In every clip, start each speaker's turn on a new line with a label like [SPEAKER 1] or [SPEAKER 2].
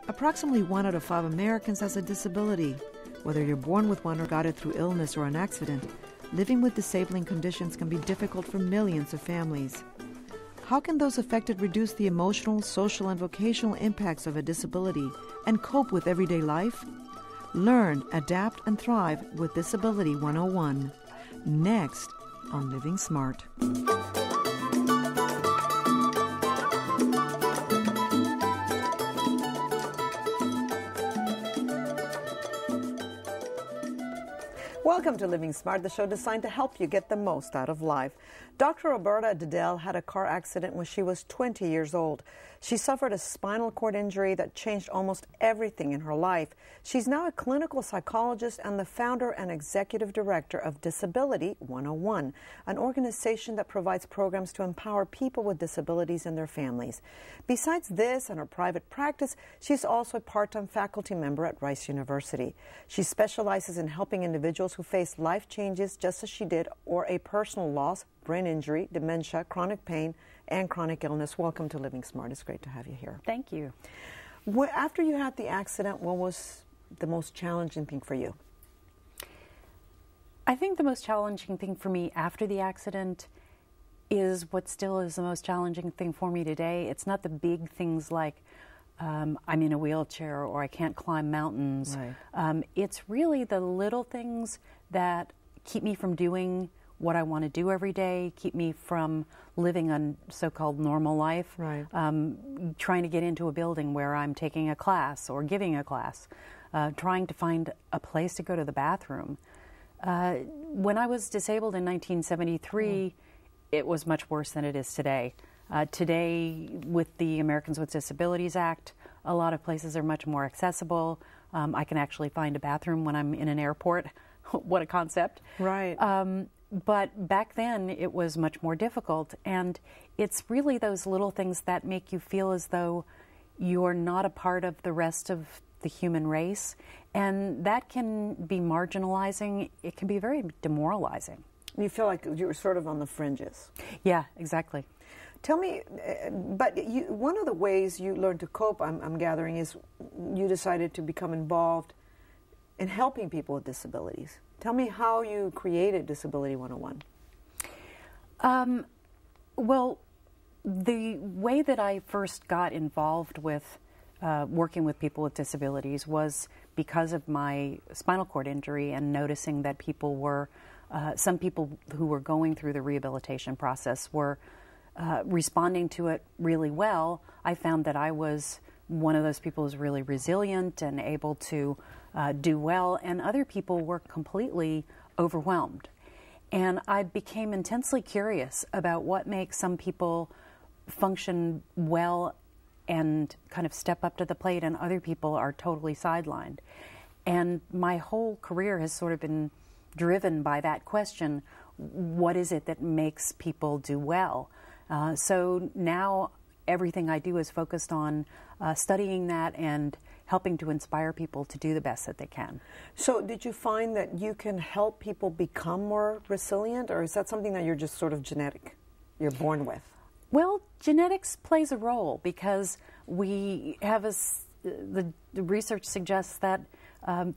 [SPEAKER 1] Approximately 1 out of 5 Americans has a disability. Whether you're born with one or got it through illness or an accident, living with disabling conditions can be difficult for millions of families. How can those affected reduce the emotional, social, and vocational impacts of a disability and cope with everyday life? Learn, adapt, and thrive with Disability 101. Next on Living Smart. Welcome to Living Smart, the show designed to help you get the most out of life. Dr. Roberta Diddel had a car accident when she was 20 years old. She suffered a spinal cord injury that changed almost everything in her life. She's now a clinical psychologist and the founder and executive director of Disability 101, an organization that provides programs to empower people with disabilities and their families. Besides this and her private practice, she's also a part-time faculty member at Rice University. She specializes in helping individuals who face life changes just as she did, or a personal loss, brain injury, dementia, chronic pain, and chronic illness. Welcome to Living Smart. It's great to have you here.
[SPEAKER 2] Thank you.
[SPEAKER 1] After you had the accident, what was the most challenging thing for you?
[SPEAKER 2] I think the most challenging thing for me after the accident is what still is the most challenging thing for me today. It's not the big things like I'm in a wheelchair or I can't climb mountains. Right. It's really the little things that keep me from doing what I want to do every day, keep me from living a so-called normal life, right. Trying to get into a building where I'm taking a class or giving a class, trying to find a place to go to the bathroom. When I was disabled in 1973, it was much worse than it is today. Today, with the Americans with Disabilities Act, a lot of places are much more accessible. I can actually find a bathroom when I'm in an airport. What a concept.
[SPEAKER 1] Right.
[SPEAKER 2] But back then, it was much more difficult. And it's really those little things that make you feel as though you're not a part of the rest of the human race. And that can be marginalizing. It can be very demoralizing.
[SPEAKER 1] You feel like you were sort of on the fringes.
[SPEAKER 2] Yeah, exactly.
[SPEAKER 1] Tell me, but one of the ways you learned to cope, I'm gathering, is you decided to become involved in helping people with disabilities. Tell me how you created Disability 101.
[SPEAKER 2] Well, the way that I first got involved with working with people with disabilities was because of my spinal cord injury and noticing that people were, some people who were going through the rehabilitation process were responding to it really well. I found that I was one of those people who's really resilient and able to do well, and other people were completely overwhelmed. And I became intensely curious about what makes some people function well and kind of step up to the plate, and other people are totally sidelined. And my whole career has sort of been driven by that question: what is it that makes people do well? So now everything I do is focused on studying that and helping to inspire people to do the best that they can.
[SPEAKER 1] So did you find that you can help people become more resilient, or is that something that you're just sort of genetic, you're born with?
[SPEAKER 2] Well, genetics plays a role because we have the research suggests that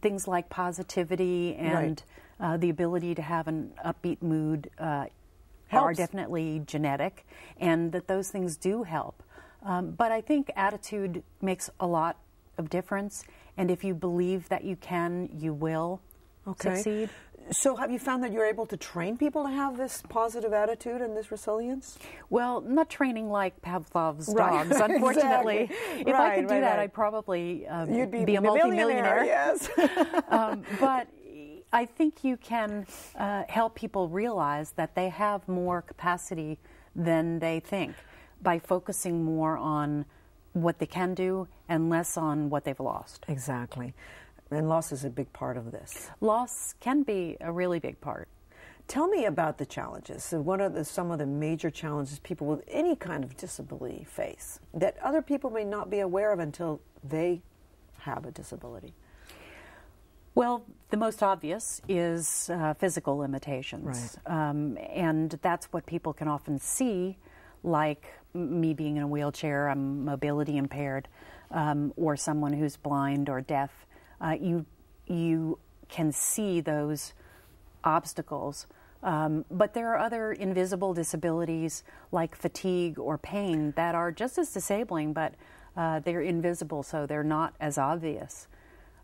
[SPEAKER 2] things like positivity and the ability to have an upbeat mood are definitely genetic, and that those things do help. But I think attitude makes a lot of difference, and if you believe that you can, you will succeed.
[SPEAKER 1] So have you found that you're able to train people to have this positive attitude and this resilience?
[SPEAKER 2] Well, not training like Pavlov's dogs, unfortunately.
[SPEAKER 1] Exactly.
[SPEAKER 2] If I could do that, I'd probably
[SPEAKER 1] you'd
[SPEAKER 2] be a multimillionaire.
[SPEAKER 1] Yes.
[SPEAKER 2] But I think you can help people realize that they have more capacity than they think by focusing more on what they can do and less on what they've lost.
[SPEAKER 1] Exactly. And loss is a big part of this.
[SPEAKER 2] Loss can be a really big part.
[SPEAKER 1] Tell me about the challenges. So what are some of the major challenges people with any kind of disability face that other people may not be aware of until they have a disability?
[SPEAKER 2] Well, the most obvious is physical limitations.
[SPEAKER 1] Right.
[SPEAKER 2] And that's what people can often see, like me being in a wheelchair, I'm mobility impaired, or someone who's blind or deaf, you can see those obstacles. But there are other invisible disabilities like fatigue or pain that are just as disabling, but they're invisible, so they're not as obvious.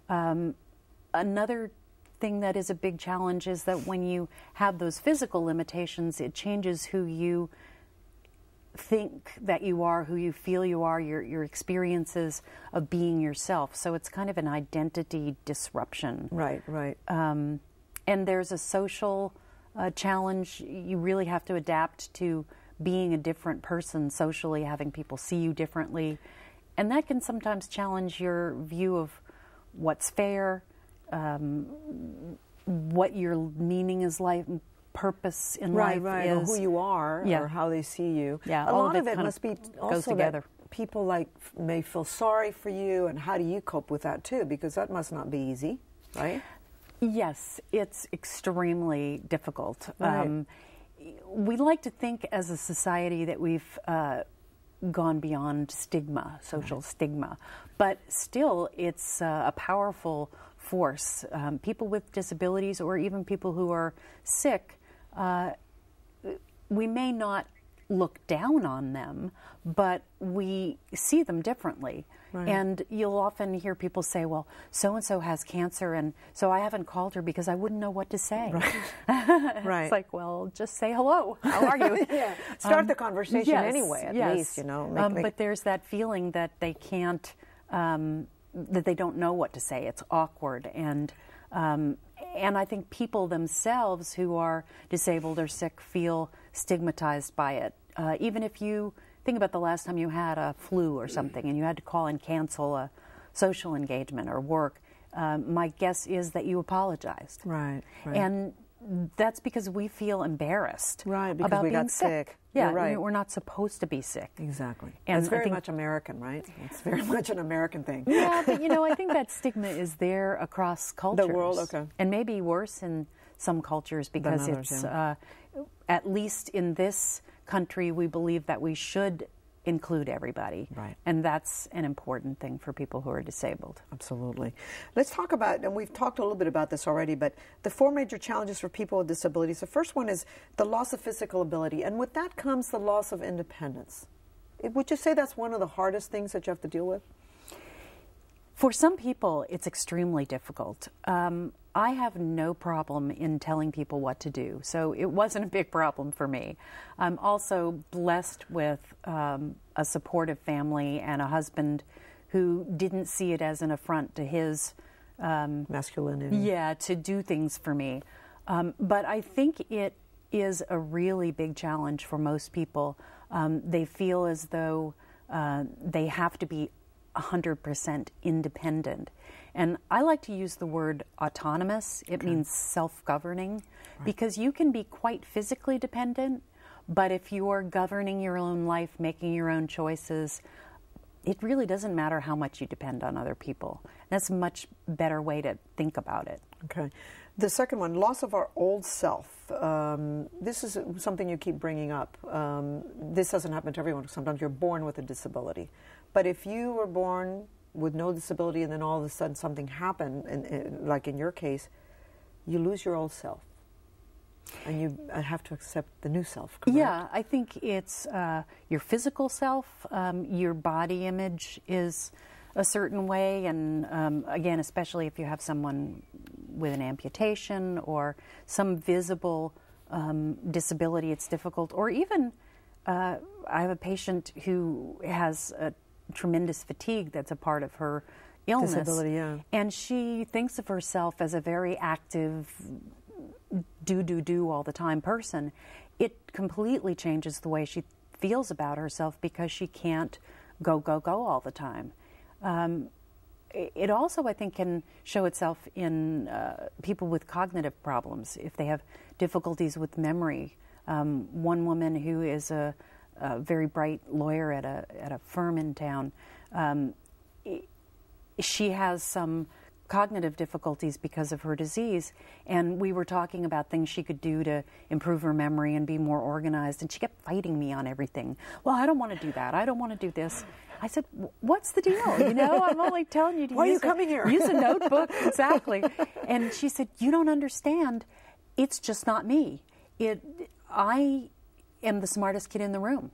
[SPEAKER 2] Another thing that is a big challenge is that when you have those physical limitations, it changes who you think that you are, who you feel you are, your experiences of being yourself. So it's kind of an identity disruption.
[SPEAKER 1] Right, right.
[SPEAKER 2] And there's a social challenge. You really have to adapt to being a different person socially, having people see you differently. And that can sometimes challenge your view of what's fair, what your meaning is life, purpose in life
[SPEAKER 1] right,
[SPEAKER 2] is.
[SPEAKER 1] or who you are,
[SPEAKER 2] Yeah.
[SPEAKER 1] or how they see you.
[SPEAKER 2] Yeah,
[SPEAKER 1] a
[SPEAKER 2] all
[SPEAKER 1] lot
[SPEAKER 2] of
[SPEAKER 1] of
[SPEAKER 2] it
[SPEAKER 1] it must be
[SPEAKER 2] goes
[SPEAKER 1] also
[SPEAKER 2] together.
[SPEAKER 1] that people may feel sorry for you, and how do you cope with that too? Because that must not be easy, right?
[SPEAKER 2] Yes, it's extremely difficult.
[SPEAKER 1] Right.
[SPEAKER 2] We like to think as a society that we've gone beyond stigma, social stigma, but still it's a powerful force. People with disabilities, or even people who are sick, we may not look down on them, but we see them differently.
[SPEAKER 1] Right.
[SPEAKER 2] And you'll often hear people say, well, so-and-so has cancer, and so I haven't called her because I wouldn't know what to say.
[SPEAKER 1] Right. Right.
[SPEAKER 2] It's like, well, just say hello. How are you?
[SPEAKER 1] Yeah. Start the conversation
[SPEAKER 2] yes,
[SPEAKER 1] anyway, at
[SPEAKER 2] yes.
[SPEAKER 1] least, you know.
[SPEAKER 2] But there's that feeling that they can't, that they don't know what to say. It's awkward. And I think people themselves who are disabled or sick feel stigmatized by it. Even if you think about the last time you had a flu or something and you had to call and cancel a social engagement or work, my guess is that you apologized.
[SPEAKER 1] Right, right.
[SPEAKER 2] And that's because we feel embarrassed
[SPEAKER 1] Right, because
[SPEAKER 2] about
[SPEAKER 1] we
[SPEAKER 2] being
[SPEAKER 1] got sick.
[SPEAKER 2] Yeah,
[SPEAKER 1] You're right.
[SPEAKER 2] We're not supposed to be sick.
[SPEAKER 1] Exactly.
[SPEAKER 2] And
[SPEAKER 1] it's
[SPEAKER 2] I
[SPEAKER 1] very
[SPEAKER 2] think-
[SPEAKER 1] much American, right? It's very much an American thing.
[SPEAKER 2] Yeah, but I think that stigma is there across cultures.
[SPEAKER 1] world, okay.
[SPEAKER 2] And maybe worse in some cultures because
[SPEAKER 1] others,
[SPEAKER 2] it's,
[SPEAKER 1] yeah.
[SPEAKER 2] At least in this country, we believe that we should include everybody.
[SPEAKER 1] Right.
[SPEAKER 2] And that's an important thing for people who are disabled.
[SPEAKER 1] Absolutely. Let's talk about, and we've talked a little bit about this already, but the 4 major challenges for people with disabilities. The first one is the loss of physical ability, and with that comes the loss of independence. Would you say that's one of the hardest things that you have to deal with?
[SPEAKER 2] For some people, it's extremely difficult. I have no problem in telling people what to do, so it wasn't a big problem for me. I'm also blessed with a supportive family and a husband who didn't see it as an affront to his
[SPEAKER 1] masculinity.
[SPEAKER 2] Yeah, to do things for me. But I think it is a really big challenge for most people. They feel as though they have to be 100% independent. And I like to use the word autonomous. It means self-governing, because you can be quite physically dependent, but if you're governing your own life, making your own choices, it really doesn't matter how much you depend on other people. That's a much better way to think about it.
[SPEAKER 1] Okay. The second one, loss of our old self. This is something you keep bringing up. This doesn't happen to everyone. Sometimes you're born with a disability. But if you were born with no disability and then all of a sudden something happened, like in your case, you lose your old self. And you have to accept the new self, correct?
[SPEAKER 2] Yeah, I think it's your physical self. Your body image is a certain way. And again, especially if you have someone with an amputation or some visible disability, it's difficult. Or even, I have a patient who has a tremendous fatigue that's a part of her illness.
[SPEAKER 1] Disability, yeah.
[SPEAKER 2] And she thinks of herself as a very active, do all the time person. It completely changes the way she feels about herself because she can't go all the time. It also, I think, can show itself in people with cognitive problems, if they have difficulties with memory. One woman who is a very bright lawyer at a firm in town, she has some cognitive difficulties because of her disease, and we were talking about things she could do to improve her memory and be more organized, and she kept fighting me on everything. Well, I don't want to do that. I don't want to do this. I said, what's the deal? You know, I'm only telling you to
[SPEAKER 1] Why are you coming here?
[SPEAKER 2] Use a notebook. Exactly. And she said, you don't understand. It's just not me. I am the smartest kid in the room.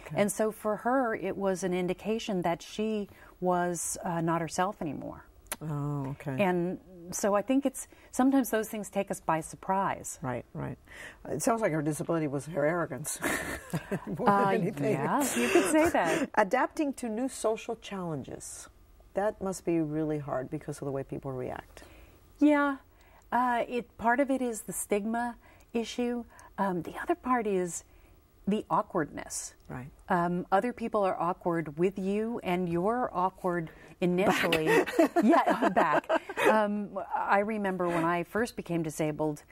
[SPEAKER 2] Okay. And so for her, it was an indication that she was not herself anymore.
[SPEAKER 1] Oh, okay.
[SPEAKER 2] And so I think sometimes those things take us by surprise.
[SPEAKER 1] Right, right. It sounds like her disability was her arrogance more than anything.
[SPEAKER 2] Yeah, you could say that.
[SPEAKER 1] Adapting to new social challenges. That must be really hard because of the way people react.
[SPEAKER 2] Yeah. Part of it is the stigma issue. The other part is the awkwardness.
[SPEAKER 1] Right.
[SPEAKER 2] Other people are awkward with you, and you're awkward initially. Back. I remember when I first became disabled,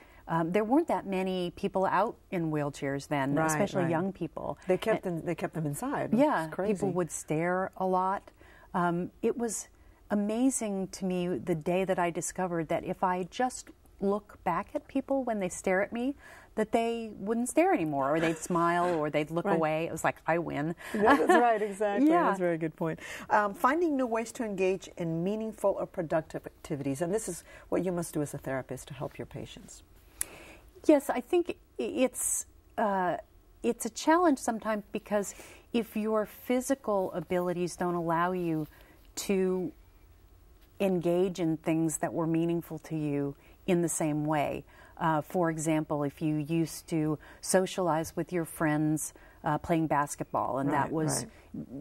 [SPEAKER 2] there weren't that many people out in wheelchairs then,
[SPEAKER 1] right,
[SPEAKER 2] especially
[SPEAKER 1] right.
[SPEAKER 2] young people.
[SPEAKER 1] They kept them inside.
[SPEAKER 2] Yeah,
[SPEAKER 1] it's crazy.
[SPEAKER 2] People would stare a lot. It was amazing to me the day that I discovered that if I just look back at people when they stare at me, that they wouldn't stare anymore, or they'd smile, or they'd look
[SPEAKER 1] right.
[SPEAKER 2] away. It was like, I win.
[SPEAKER 1] Yeah, that's right, exactly.
[SPEAKER 2] Yeah.
[SPEAKER 1] That's a very good point. Finding new ways to engage in meaningful or productive activities, and this is what you must do as a therapist to help your patients.
[SPEAKER 2] Yes, I think it's a challenge sometimes, because if your physical abilities don't allow you to engage in things that were meaningful to you in the same way. For example, if you used to socialize with your friends playing basketball, and that was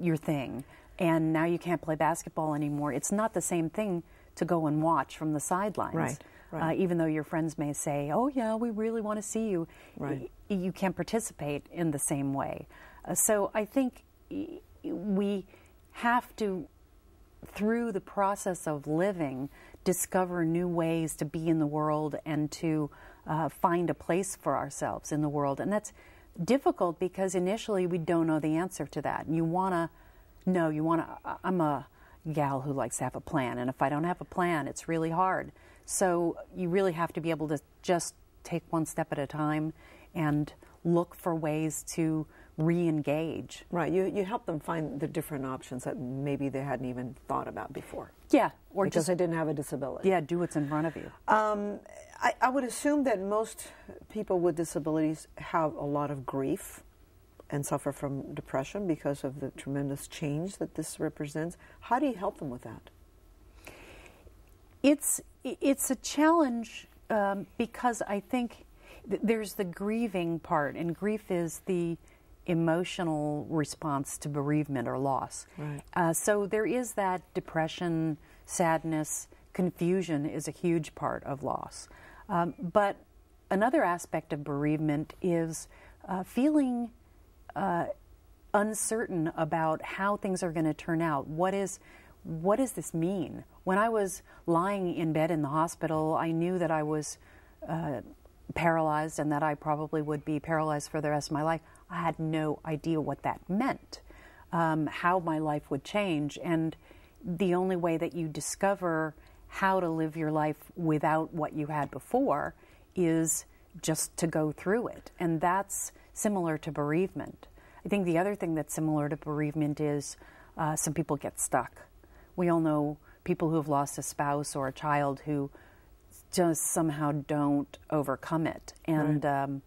[SPEAKER 2] your thing, and now you can't play basketball anymore, it's not the same thing to go and watch from the sidelines. Right. Even though your friends may say, oh yeah, we really want to see you, you can't participate in the same way. So I think we have to, through the process of living, discover new ways to be in the world and to find a place for ourselves in the world. And that's difficult because initially we don't know the answer to that. And I'm a gal who likes to have a plan, and if I don't have a plan, it's really hard. So you really have to be able to just take one step at a time and look for ways to re-engage.
[SPEAKER 1] Right, you help them find the different options that maybe they hadn't even thought about before.
[SPEAKER 2] Yeah, or
[SPEAKER 1] because they didn't have a disability.
[SPEAKER 2] Yeah, do what's in front of you.
[SPEAKER 1] I would assume that most people with disabilities have a lot of grief and suffer from depression because of the tremendous change that this represents. How do you help them with that?
[SPEAKER 2] It's a challenge because I think there's the grieving part, and grief is the emotional response to bereavement or loss. Right. So there is that depression, sadness, confusion is a huge part of loss. But another aspect of bereavement is feeling uncertain about how things are going to turn out. What does this mean? When I was lying in bed in the hospital, I knew that I was paralyzed and that I probably would be paralyzed for the rest of my life. I had no idea what that meant, how my life would change. And the only way that you discover how to live your life without what you had before is just to go through it. And that's similar to bereavement. I think the other thing that's similar to bereavement is some people get stuck. We all know people who have lost a spouse or a child who just somehow don't overcome it. And right.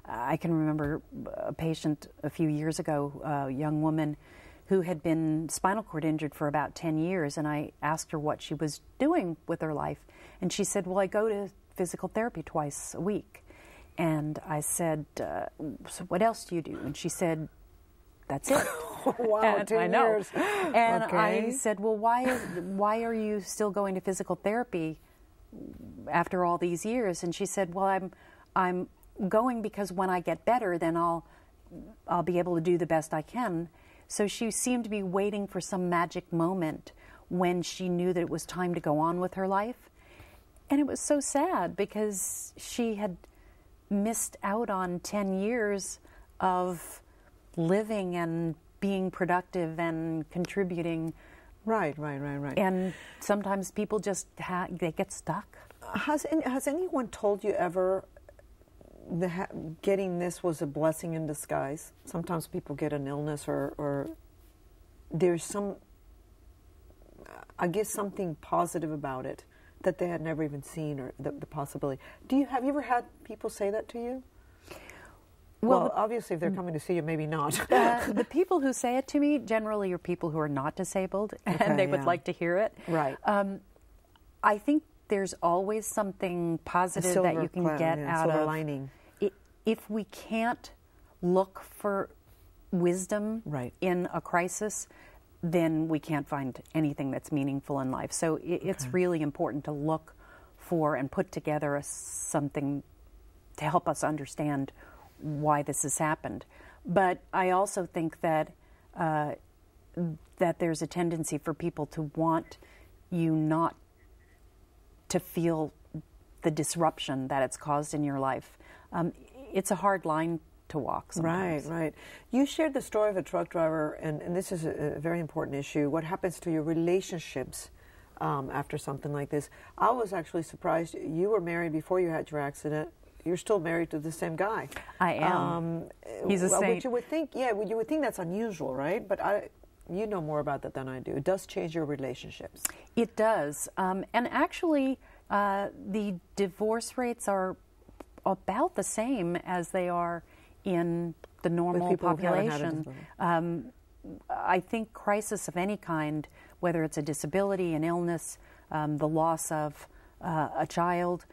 [SPEAKER 2] I can remember a patient a few years ago, a young woman who had been spinal cord injured for about 10 years, and I asked her what she was doing with her life. And she said, well, I go to physical therapy twice a week. And I said, so what else do you do? And she said, that's it.
[SPEAKER 1] Wow,
[SPEAKER 2] and
[SPEAKER 1] 10 years.
[SPEAKER 2] And okay. I said, well, why are you still going to physical therapy after all these years? And she said, well, I'm going because when I get better, then I'll be able to do the best I can. So she seemed to be waiting for some magic moment when she knew that it was time to go on with her life. And it was so sad because she had missed out on 10 years of living and being productive and contributing
[SPEAKER 1] Right.
[SPEAKER 2] And sometimes people just they get stuck.
[SPEAKER 1] Has anyone told you ever getting this was a blessing in disguise? Sometimes people get an illness or there's some, I guess, something positive about it that they had never even seen, or the possibility. Have you ever had people say that to you? Well, obviously, if they're coming to see you, maybe not.
[SPEAKER 2] The people who say it to me generally are people who are not disabled, and they would like to hear it.
[SPEAKER 1] Right.
[SPEAKER 2] I think there's always something positive that you can get out of
[SPEAKER 1] lining.
[SPEAKER 2] If we can't look for wisdom in a crisis, then we can't find anything that's meaningful in life. So it's really important to look for and put together something to help us understand why this has happened. But I also think that that there's a tendency for people to want you not to feel the disruption that it's caused in your life. It's a hard line to walk sometimes.
[SPEAKER 1] Right. You shared the story of a truck driver, and this is a very important issue. What happens to your relationships after something like this? I was actually surprised. You were married before you had your accident. You're still married to the same guy.
[SPEAKER 2] I am. He's a saint.
[SPEAKER 1] Which you would think, you would think that's unusual, right? But you know more about that than I do. It does change your relationships.
[SPEAKER 2] It does. And actually, the divorce rates are about the same as they are in the normal population. I think crisis of any kind, whether it's a disability, an illness, the loss of a child,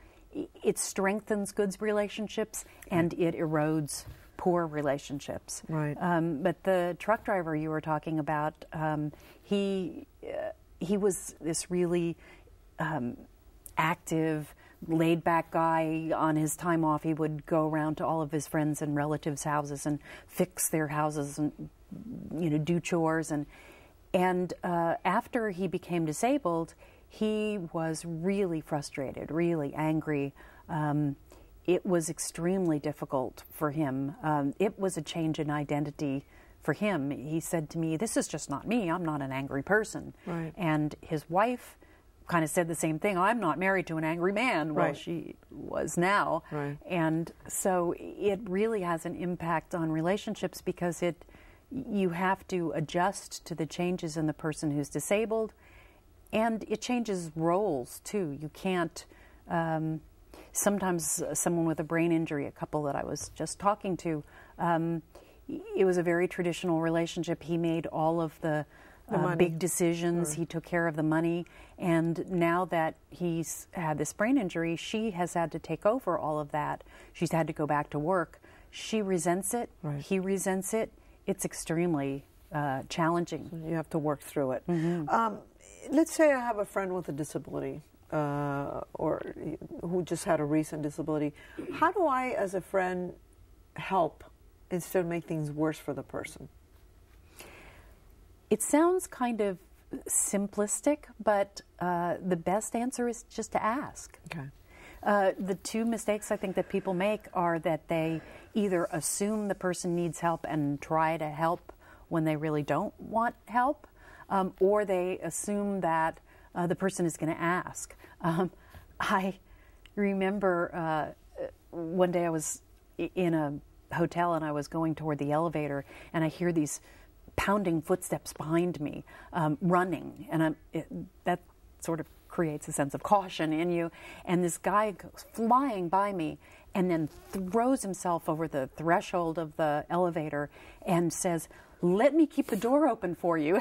[SPEAKER 2] it strengthens good relationships and it erodes poor relationships.
[SPEAKER 1] Right.
[SPEAKER 2] But the truck driver you were talking about, he was this really active, laid-back guy. On his time off, he would go around to all of his friends' and relatives' houses and fix their houses and do chores. And after he became disabled, he was really frustrated, really angry. It was extremely difficult for him. It was a change in identity for him. He said to me, "This is just not me. I'm not an angry person."
[SPEAKER 1] Right.
[SPEAKER 2] And his wife kind of said the same thing. "I'm not married to an angry man." Well,
[SPEAKER 1] right.
[SPEAKER 2] She was now.
[SPEAKER 1] Right.
[SPEAKER 2] And so it really has an impact on relationships because you have to adjust to the changes in the person who's disabled, and it changes roles too. You can't, sometimes someone with a brain injury, a couple that I was just talking to, it was a very traditional relationship. He made all of the big decisions. Sure. He took care of the money. And now that he's had this brain injury, she has had to take over all of that. She's had to go back to work. She resents it. Right. He resents it. It's extremely challenging.
[SPEAKER 1] So you have to work through it.
[SPEAKER 2] Mm-hmm.
[SPEAKER 1] Let's say I have a friend with a disability or who just had a recent disability. How do I, as a friend, help instead of make things worse for the person?
[SPEAKER 2] It sounds kind of simplistic, but the best answer is just to ask.
[SPEAKER 1] Okay.
[SPEAKER 2] The two mistakes I think that people make are that they either assume the person needs help and try to help when they really don't want help, or they assume that the person is going to ask. I remember one day I was in a hotel and I was going toward the elevator and I hear these pounding footsteps behind me, running, and that sort of creates a sense of caution in you. And this guy goes flying by me and then throws himself over the threshold of the elevator and says, "Let me keep the door open for you."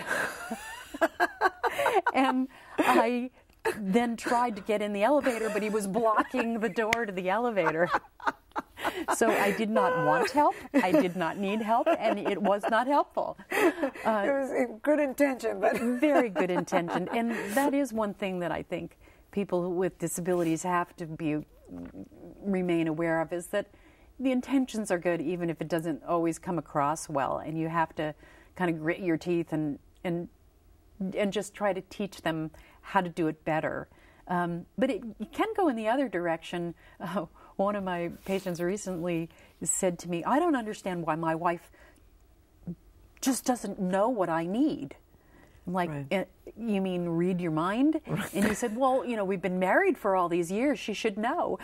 [SPEAKER 2] And I then tried to get in the elevator, but he was blocking the door to the elevator. So I did not want help, I did not need help, and it was not helpful.
[SPEAKER 1] It was a good intention, but...
[SPEAKER 2] Very good intention. And that is one thing that I think people with disabilities have to remain aware of, is that the intentions are good even if it doesn't always come across well, and you have to kind of grit your teeth and just try to teach them how to do it better. But it can go in the other direction. One of my patients recently said to me, "I don't understand why my wife just doesn't know what I need." I'm like,
[SPEAKER 1] Right.
[SPEAKER 2] You mean read your mind?
[SPEAKER 1] Right.
[SPEAKER 2] And he said, well, we've been married for all these years. She should know.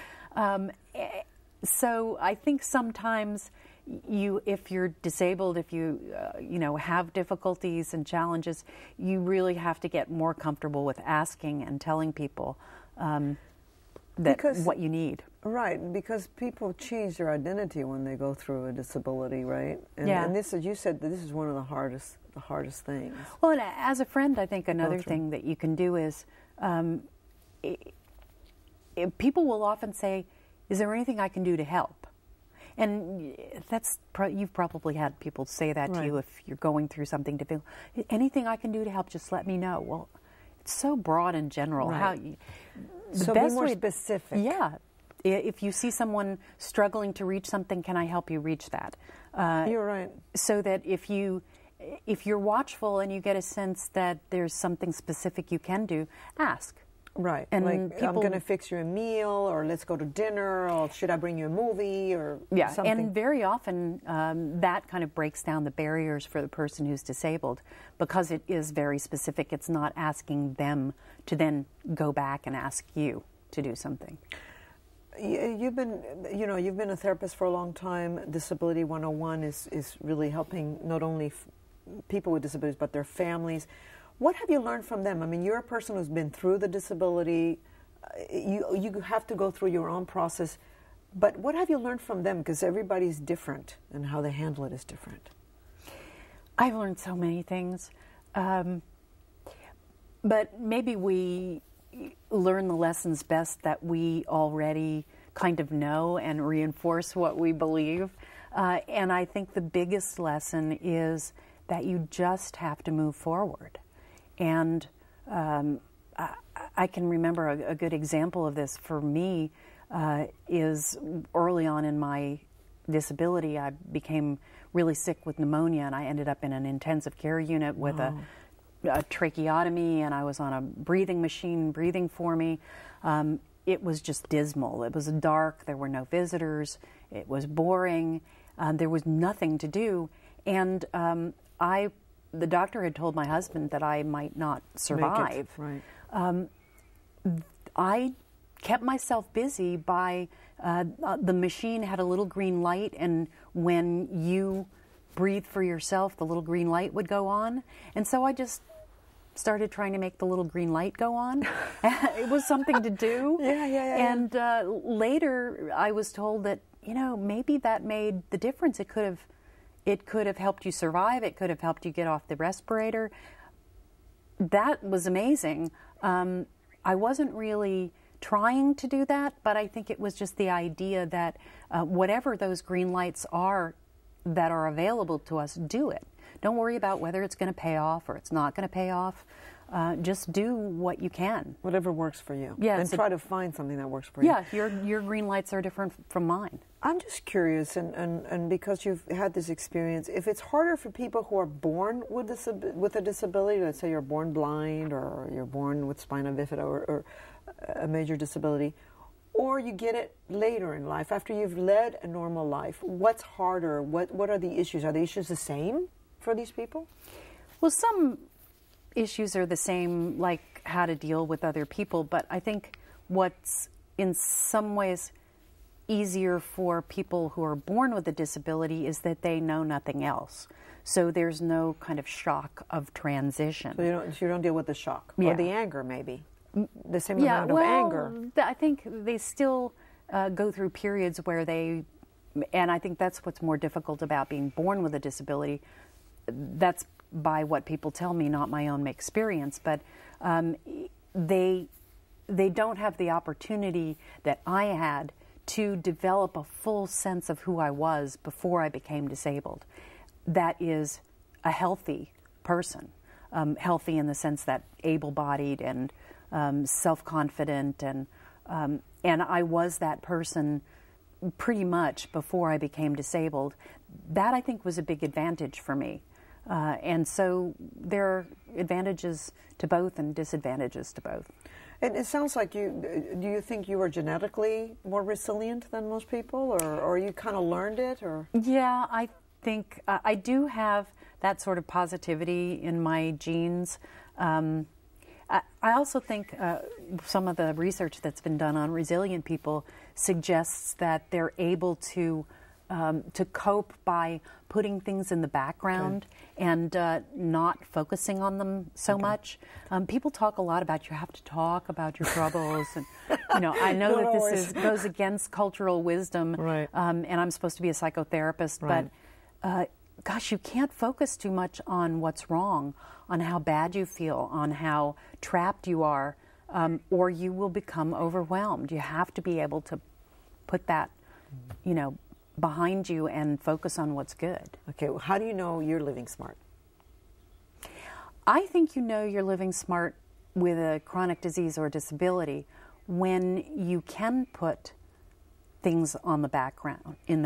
[SPEAKER 2] So I think sometimes if you're disabled, if you have difficulties and challenges, you really have to get more comfortable with asking and telling people what you need.
[SPEAKER 1] Right, because people change their identity when they go through a disability, right? And,
[SPEAKER 2] yeah.
[SPEAKER 1] And this, as you said, this is one of the hardest things.
[SPEAKER 2] Well, and as a friend, I think another thing that you can do is, people will often say, "Is there anything I can do to help?" And you've probably had people say that to you if you're going through something difficult. Anything I can do to help, just let me know. Well, it's so broad and general.
[SPEAKER 1] Right.
[SPEAKER 2] So
[SPEAKER 1] be more specific.
[SPEAKER 2] Yeah. If you see someone struggling to reach something, can I help you reach that?
[SPEAKER 1] You're right.
[SPEAKER 2] So that if you're watchful and you get a sense that there's something specific you can do, ask.
[SPEAKER 1] Right.
[SPEAKER 2] And
[SPEAKER 1] like, I'm going to fix you a meal, or let's go to dinner, or should I bring you a movie, or something.
[SPEAKER 2] And very often that kind of breaks down the barriers for the person who's disabled, because it is very specific. It's not asking them to then go back and ask you to do something.
[SPEAKER 1] You've been a therapist for a long time. Disability 101 is really helping not only people with disabilities, but their families. What have you learned from them? I mean, you're a person who's been through the disability. You have to go through your own process. But what have you learned from them? Because everybody's different, and how they handle it is different.
[SPEAKER 2] I've learned so many things. But maybe we learn the lessons best that we already kind of know and reinforce what we believe. And I think the biggest lesson is that you just have to move forward. And I can remember a good example of this for me is early on in my disability, I became really sick with pneumonia, and I ended up in an intensive care unit with a tracheotomy, and I was on a breathing machine breathing for me. It was just dismal. It was dark. There were no visitors. It was boring. There was nothing to do. And the doctor had told my husband that I might not survive.
[SPEAKER 1] Right.
[SPEAKER 2] I kept myself busy by the machine had a little green light, and when you breathe for yourself, the little green light would go on. And so I just started trying to make the little green light go on. It was something to do.
[SPEAKER 1] Yeah.
[SPEAKER 2] And later I was told that, maybe that made the difference. It could have helped you survive. It could have helped you get off the respirator. That was amazing. I wasn't really trying to do that, but I think it was just the idea that whatever those green lights are that are available to us, do it. Don't worry about whether it's going to pay off or it's not going to pay off. Just do what you can.
[SPEAKER 1] Whatever works for you.
[SPEAKER 2] Yeah,
[SPEAKER 1] and try to find something that works for you.
[SPEAKER 2] Yeah, your green lights are different from mine.
[SPEAKER 1] I'm just curious, and because you've had this experience, if it's harder for people who are born with a disability, let's say you're born blind, or you're born with spina bifida, or a major disability, or you get it later in life, after you've led a normal life, what's harder? What are the issues? Are the issues the same for these people?
[SPEAKER 2] Well, some issues are the same, like how to deal with other people, but I think what's in some ways easier for people who are born with a disability is that they know nothing else. So there's no kind of shock of transition.
[SPEAKER 1] So you don't deal with the shock,
[SPEAKER 2] yeah.
[SPEAKER 1] Or the anger, maybe. The same amount of anger.
[SPEAKER 2] I think they still go through periods where and I think that's what's more difficult about being born with a disability. That's by what people tell me, not my own experience, but they don't have the opportunity that I had to develop a full sense of who I was before I became disabled. That is a healthy person, healthy in the sense that able-bodied and self-confident, and I was that person pretty much before I became disabled. That, I think, was a big advantage for me. And so there are advantages to both and disadvantages to both.
[SPEAKER 1] And it sounds like do you think you are genetically more resilient than most people, or you kind of learned it? Or?
[SPEAKER 2] Yeah, I think I do have that sort of positivity in my genes. I also think some of the research that's been done on resilient people suggests that they're able to cope by putting things in the background and not focusing on them so much. People talk a lot about you have to talk about your troubles, and I know that this goes against cultural wisdom, and I'm supposed to be a psychotherapist, but gosh, you can't focus too much on what's wrong, on how bad you feel, on how trapped you are, or you will become overwhelmed. You have to be able to put that, behind you and focus on what's good.
[SPEAKER 1] Okay, well, how do you know you're living smart?
[SPEAKER 2] I think you're living smart with a chronic disease or disability when you can put things in the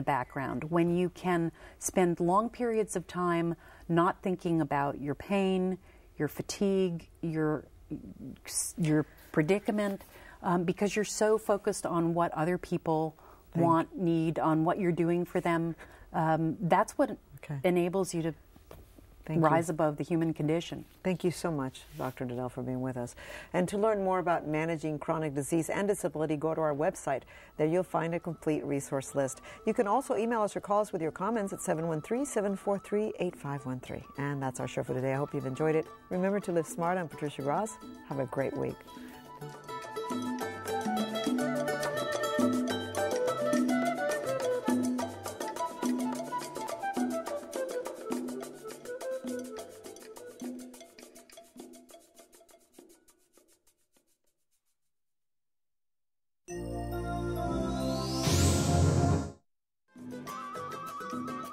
[SPEAKER 2] background, when you can spend long periods of time not thinking about your pain, your fatigue, your predicament, because you're so focused on what other people need, on what you're doing for them. That's what enables you to rise above the human condition.
[SPEAKER 1] Thank you so much, Dr. Diddel, for being with us. And to learn more about managing chronic disease and disability, go to our website. There you'll find a complete resource list. You can also email us or call us with your comments at 713-743-8513. And that's our show for today. I hope you've enjoyed it. Remember to live smart. I'm Patrica Gras. Have a great week.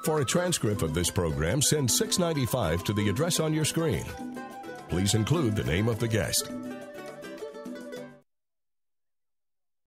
[SPEAKER 3] For a transcript of this program, send $6.95 to the address on your screen. Please include the name of the guest.